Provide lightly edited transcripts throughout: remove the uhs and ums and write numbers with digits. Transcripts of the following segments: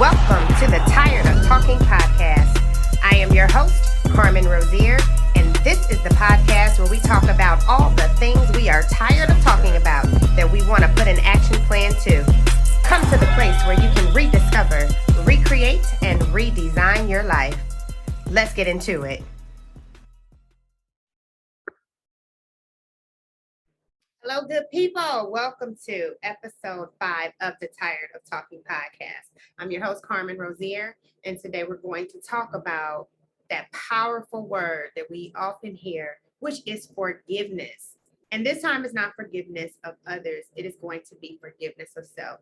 Welcome to the Tired of Talking podcast. I am your host, Carmen Rozier, and this is the podcast where we talk about all the things we are tired of talking about that we want to put an action plan to. Come to the place where you can rediscover, recreate, and redesign your life. Let's get into it. Hello, good people. Welcome to episode 5 of the Tired of Talking podcast. I'm your host, Carmen Rozier, and today we're going to talk about that powerful word that we often hear, which is forgiveness. And this time is not forgiveness of others. It is going to be forgiveness of self.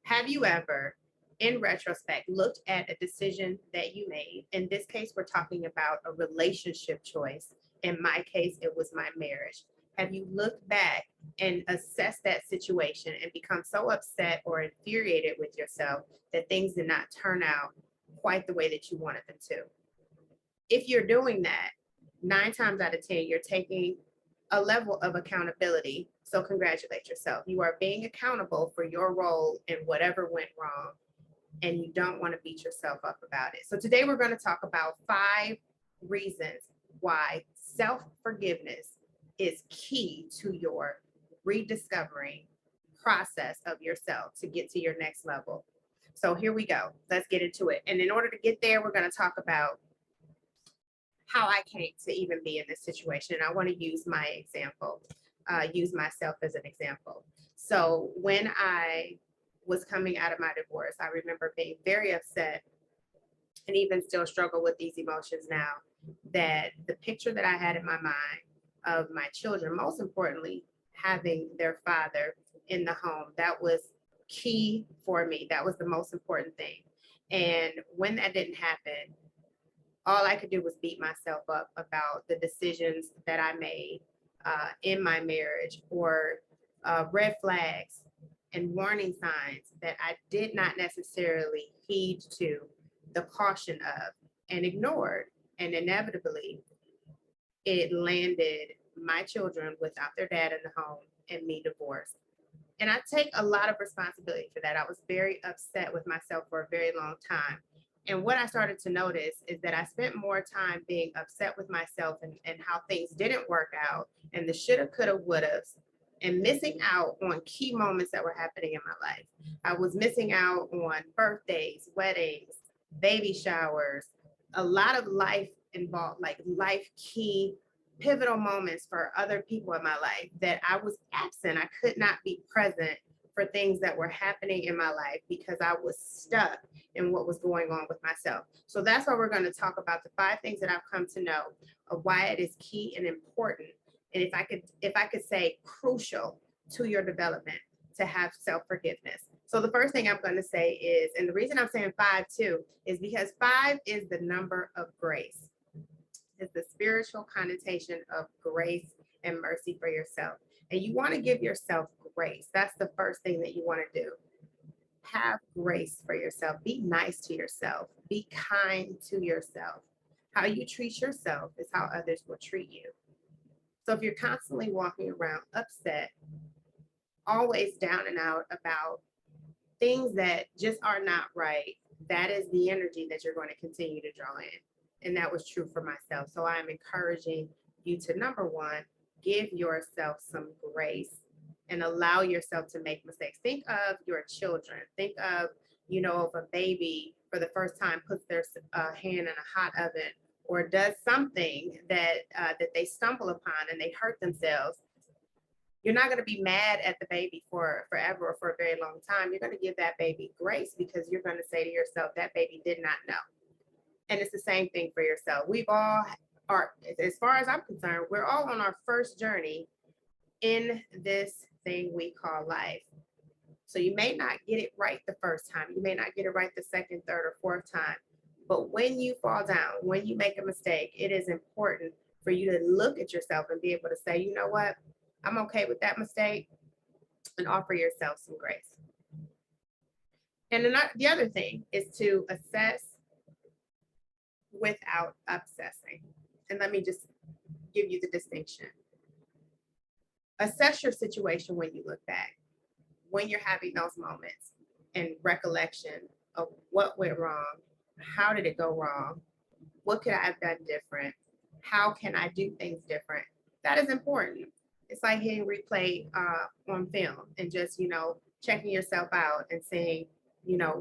Have you ever, in retrospect, looked at a decision that you made? In this case, we're talking about a relationship choice. In my case, it was my marriage. Have you looked back and assessed that situation and become so upset or infuriated with yourself that things did not turn out quite the way that you wanted them to? If you're doing that, 9 times out of 10, you're taking a level of accountability. So congratulate yourself. You are being accountable for your role in whatever went wrong, and you don't want to beat yourself up about it. So today we're going to talk about 5 reasons why self-forgiveness is key to your rediscovering process of yourself to get to your next level. So here we go. Let's get into it. And in order to get there, we're going to talk about how I came to even be in this situation. I want to use my example, use myself as an example. So when I was coming out of my divorce, I remember being very upset and even still struggle with these emotions now, that the picture that I had in my mind of my children, most importantly, having their father in the home, that was key for me. That was the most important thing. And when that didn't happen, all I could do was beat myself up about the decisions that I made in my marriage, or red flags and warning signs that I did not necessarily heed to the caution of and ignored. And inevitably, it landed my children without their dad in the home and me divorced. And I take a lot of responsibility for that. I was very upset with myself for a very long time. And what I started to notice is that I spent more time being upset with myself and how things didn't work out, and the shoulda, coulda, wouldas, and missing out on key moments that were happening in my life. I was missing out on birthdays, weddings, baby showers, a lot of life involved, like life key pivotal moments for other people in my life that I was absent. I could not be present for things that were happening in my life because I was stuck in what was going on with myself. So that's why we're going to talk about the 5 things that I've come to know of why it is key and important, and if I could say crucial to your development, to have self-forgiveness. So the first thing I'm going to say is, and the reason I'm saying 5 too, is because 5 is the number of grace. It's the spiritual connotation of grace and mercy for yourself. And you want to give yourself grace. That's the first thing that you want to do. Have grace for yourself. Be nice to yourself. Be kind to yourself. How you treat yourself is how others will treat you. So if you're constantly walking around upset, always down and out about things that just are not right, that is the energy that you're going to continue to draw in. And that was true for myself. So I'm encouraging you to, number 1, give yourself some grace and allow yourself to make mistakes. Think of your children. Think of, if a baby for the first time puts their hand in a hot oven or does something that they stumble upon and they hurt themselves. You're not going to be mad at the baby for forever or for a very long time. You're going to give that baby grace because you're going to say to yourself, that baby did not know. And it's the same thing for yourself. We've all are, as far as I'm concerned, we're all on our first journey in this thing we call life. So you may not get it right the first time. You may not get it right the second, third, or fourth time. But when you fall down, when you make a mistake, it is important for you to look at yourself and be able to say, you know what, I'm okay with that mistake, and offer yourself some grace. And the other thing is to assess without obsessing. And let me just give you the distinction. Assess your situation when you look back, when you're having those moments and recollection of what went wrong, how did it go wrong, what could I have done different, how can I do things different. That is important. It's like hitting replay on film and just, checking yourself out and saying,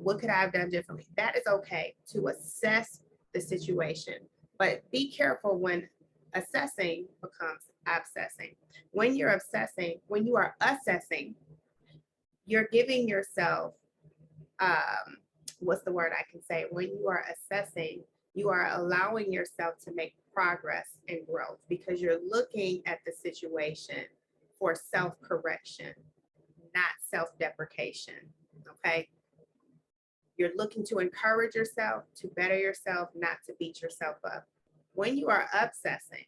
what could I have done differently? That is okay to assess the situation, but be careful when assessing becomes obsessing. When you're obsessing, when you are assessing, you're giving yourself, what's the word I can say? When you are assessing, you are allowing yourself to make progress and growth because you're looking at the situation for self correction, not self deprecation. Okay. You're looking to encourage yourself, to better yourself, not to beat yourself up. When you are obsessing,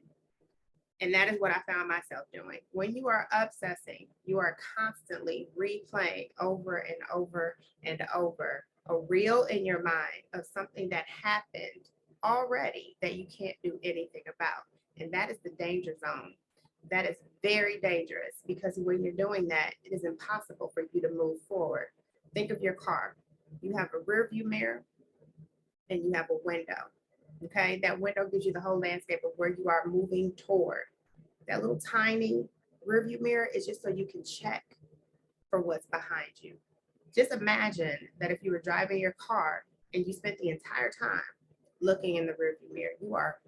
and that is what I found myself doing. When you are obsessing, you are constantly replaying over and over and over a reel in your mind of something that happened already that you can't do anything about. And that is the danger zone. That is very dangerous because when you're doing that, it is impossible for you to move forward. Think of your car. You have a rear view mirror and you have a window. Okay, that window gives you the whole landscape of where you are moving toward. That little tiny rear view mirror is just so you can check for what's behind you. Just imagine that if you were driving your car and you spent the entire time looking in the rear view mirror, you are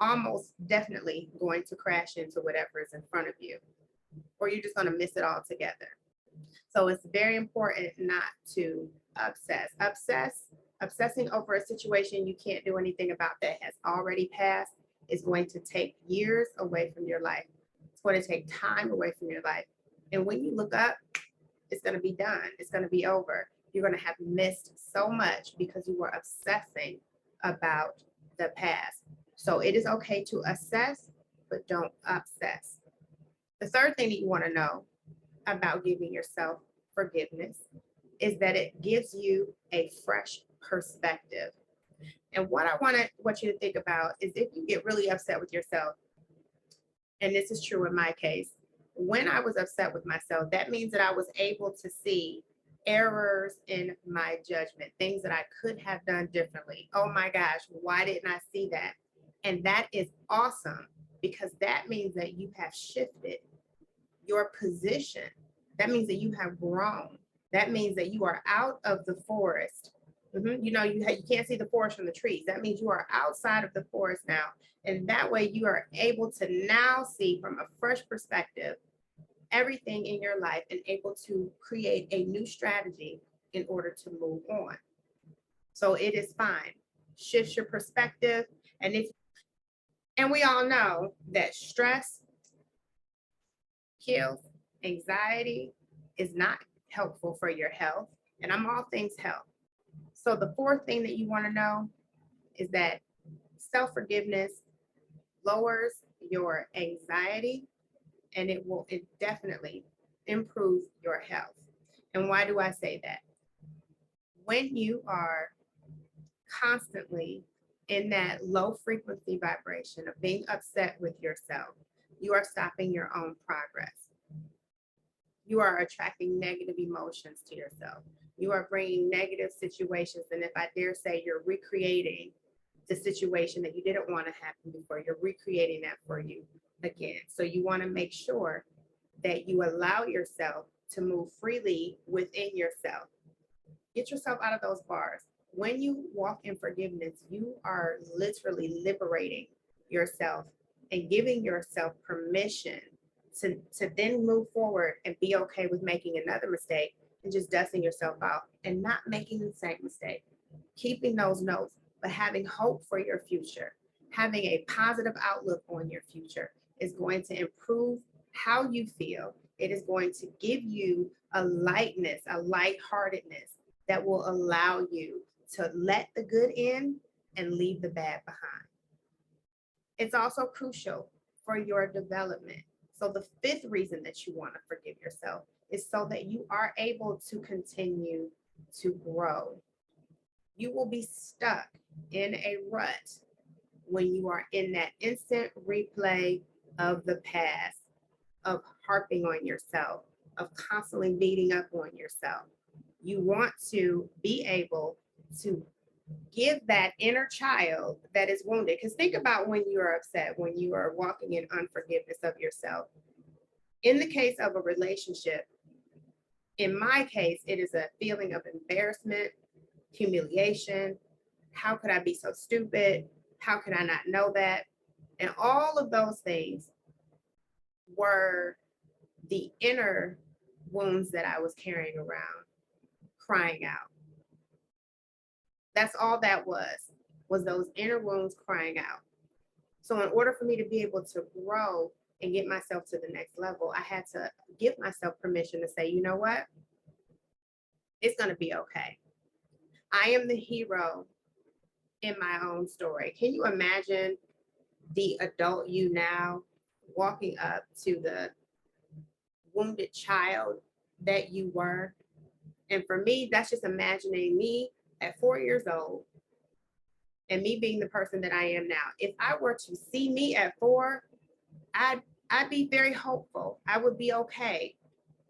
almost definitely going to crash into whatever is in front of you, or you're just going to miss it all together. So it's very important not to obsessing over a situation you can't do anything about that has already passed is going to take years away from your life. It's going to take time away from your life. And when you look up, it's going to be done. It's going to be over. You're going to have missed so much because you were obsessing about the past. So it is okay to assess, but don't obsess. The third thing that you want to know about giving yourself forgiveness is that it gives you a fresh perspective. And what I want you to think about is if you get really upset with yourself, and this is true in my case, when I was upset with myself, that means that I was able to see errors in my judgment, things that I could have done differently. Oh my gosh, why didn't I see that? And that is awesome because that means that you have shifted your position. That means that you have grown. That means that you are out of the forest. You can't see the forest from the trees. That means you are outside of the forest now. And that way you are able to now see from a fresh perspective everything in your life and able to create a new strategy in order to move on. So it is fine. Shift your perspective. And we all know that stress kills. Anxiety is not helpful for your health. And I'm all things health. So the fourth thing that you want to know is that self-forgiveness lowers your anxiety and it definitely improve your health. And why do I say that? When you are constantly in that low frequency vibration of being upset with yourself, you are stopping your own progress. You are attracting negative emotions to yourself. You are bringing negative situations. And if I dare say, you're recreating the situation that you didn't want to happen before, you're recreating that for you again. So you want to make sure that you allow yourself to move freely within yourself. Get yourself out of those bars. When you walk in forgiveness, you are literally liberating yourself and giving yourself permission to then move forward and be okay with making another mistake and just dusting yourself out and not making the same mistake. Keeping those notes, but having hope for your future, having a positive outlook on your future is going to improve how you feel. It is going to give you a lightness, a lightheartedness that will allow you to let the good in and leave the bad behind. It's also crucial for your development. So the fifth reason that you want to forgive yourself is so that you are able to continue to grow. You will be stuck in a rut when you are in that instant replay of the past, of harping on yourself, of constantly beating up on yourself. You want to be able to give that inner child that is wounded. Because think about when you are upset, when you are walking in unforgiveness of yourself. In the case of a relationship, in my case, it is a feeling of embarrassment, humiliation. How could I be so stupid? How could I not know that? And all of those things were the inner wounds that I was carrying around, crying out. That's all that was those inner wounds crying out. So in order for me to be able to grow and get myself to the next level, I had to give myself permission to say, you know what? It's going to be okay. I am the hero in my own story. Can you imagine the adult you now walking up to the wounded child that you were? And for me, that's just imagining me at 4 years old and me being the person that I am now. If I were to see me at 4, I'd be very hopeful. I would be okay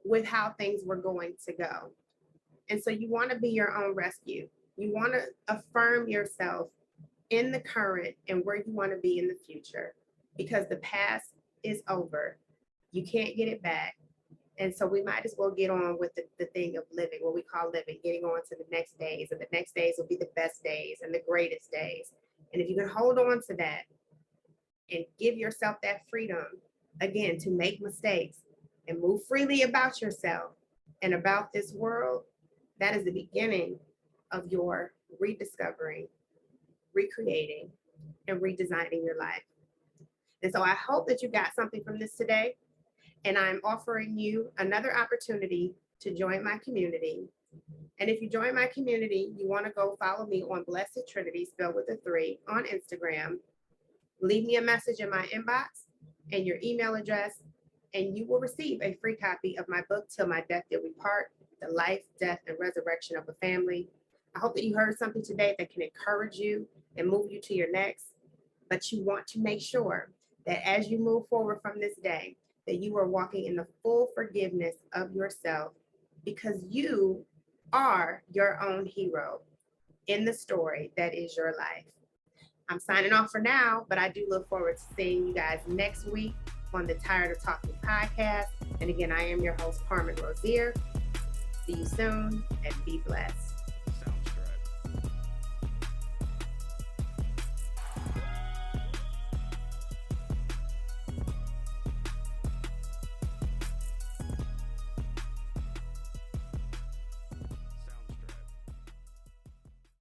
with how things were going to go. And so you want to be your own rescue. You want to affirm yourself in the current and where you want to be in the future, because the past is over. You can't get it back. And so we might as well get on with the thing of living, what we call living, getting on to the next days. And the next days will be the best days and the greatest days. And if you can hold on to that and give yourself that freedom, again, to make mistakes and move freely about yourself and about this world, that is the beginning of your rediscovering, recreating, and redesigning your life. And so I hope that you got something from this today. And I'm offering you another opportunity to join my community. And if you join my community, you want to go follow me on Blessed Trinity, spelled with a 3, on Instagram. Leave me a message in my inbox and your email address, and you will receive a free copy of my book, Till My Death Did We Part, The Life, Death, and Resurrection of a Family. I hope that you heard something today that can encourage you and move you to your next. But you want to make sure that as you move forward from this day, that you are walking in the full forgiveness of yourself, because you are your own hero in the story that is your life. I'm signing off for now, but I do look forward to seeing you guys next week on the Tired of Talking podcast. And again, I am your host, Carmen Rozier. See you soon and be blessed.